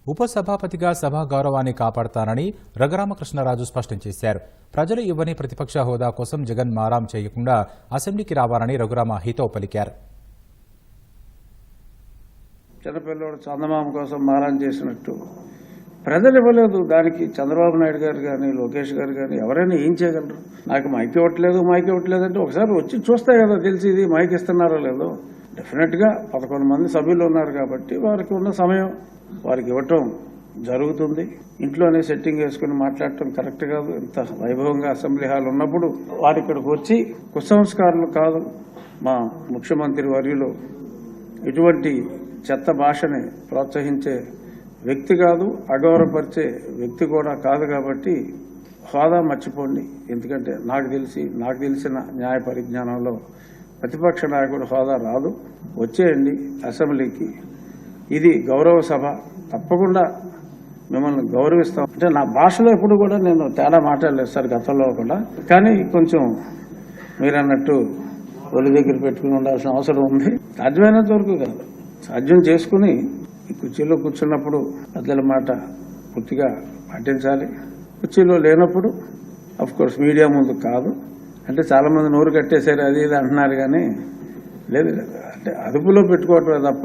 ఉపసభాపతిగా సభా గౌరవాన్ని కాపాడతానని రఘురామకృష్ణరాజు స్పష్టం చేశారు. ప్రజలు ఇవ్వని ప్రతిపక్ష హోదా కోసం జగన్ మారాం చేయకుండా అసెంబ్లీకి రావాలని రఘురామ హితవు పలికారు. చిన్నపిల్లడు చందమామ కోసం మారాం చేసినట్టు ప్రజలు ఇవ్వలేదు. దానికి చంద్రబాబు నాయుడు గారు కానీ లోకేష్ గారు కానీ ఎవరైనా ఏం చేయగలరు? నాకు మైక్ ఇవ్వట్లేదు అంటే ఒకసారి వచ్చి చూస్తే కదా తెలిసి ఇది మైక్ ఇస్తున్నారో లేదో. డెఫినెట్గా 11 మంది సభ్యులు ఉన్నారు కాబట్టి వారికి ఉన్న సమయం వారికి ఇవ్వటం జరుగుతుంది. ఇంట్లోనే సెట్టింగ్ వేసుకుని మాట్లాడటం కరెక్ట్ కాదు. ఇంత వైభవంగా అసెంబ్లీ హాల్ ఉన్నప్పుడు వారు ఇక్కడికి వచ్చి కుసంస్కారులు కాదు. మా ముఖ్యమంత్రి వర్యులు ఇటువంటి చెత్త భాషని ప్రోత్సహించే వ్యక్తి కాదు, అగౌరవపరిచే వ్యక్తి కూడా కాదు. కాబట్టి హోదా మర్చిపోండి. ఎందుకంటే నాకు తెలిసిన న్యాయ పరిజ్ఞానంలో ప్రతిపక్ష నాయకుడు హోదా రాదు. వచ్చేయండి అసెంబ్లీకి. ఇది గౌరవ సభ. తప్పకుండా మిమ్మల్ని గౌరవిస్తాం. అంటే నా భాషలో ఎప్పుడు కూడా నేను తేడా మాట్లాడలేదు సార్ గతంలో కూడా. కానీ కొంచెం మీరన్నట్టు ఒలి దగ్గర పెట్టుకుని ఉండాల్సిన అవసరం ఉంది. సాధ్యమైనంత వరకు కాదు, సాధ్యం చేసుకుని ఈ కుర్చీలో కూర్చున్నప్పుడు పెద్దల మాట పూర్తిగా పాటించాలి. కుర్చీలో లేనప్పుడు అఫ్కోర్స్ మీడియా ముందు కాదు. అంటే చాలా మంది నోరు కట్టేశారు అది ఇది అంటున్నారు. కానీ లేదు, అంటే అదుపులో పెట్టుకోవటమే తప్ప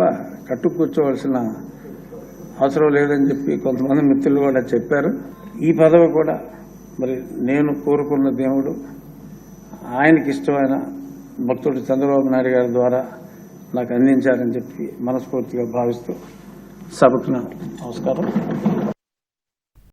కట్టు కూర్చోవలసిన అవసరం లేదని చెప్పి కొంతమంది మిత్రులు కూడా చెప్పారు. ఈ పదవి కూడా మరి నేను కోరుకున్న దేవుడు ఆయనకి ఇష్టమైన భక్తుడు చంద్రబాబు నాయుడు గారి ద్వారా నాకు అందించారని చెప్పి మనస్ఫూర్తిగా భావిస్తూ సభకు నమస్కారం.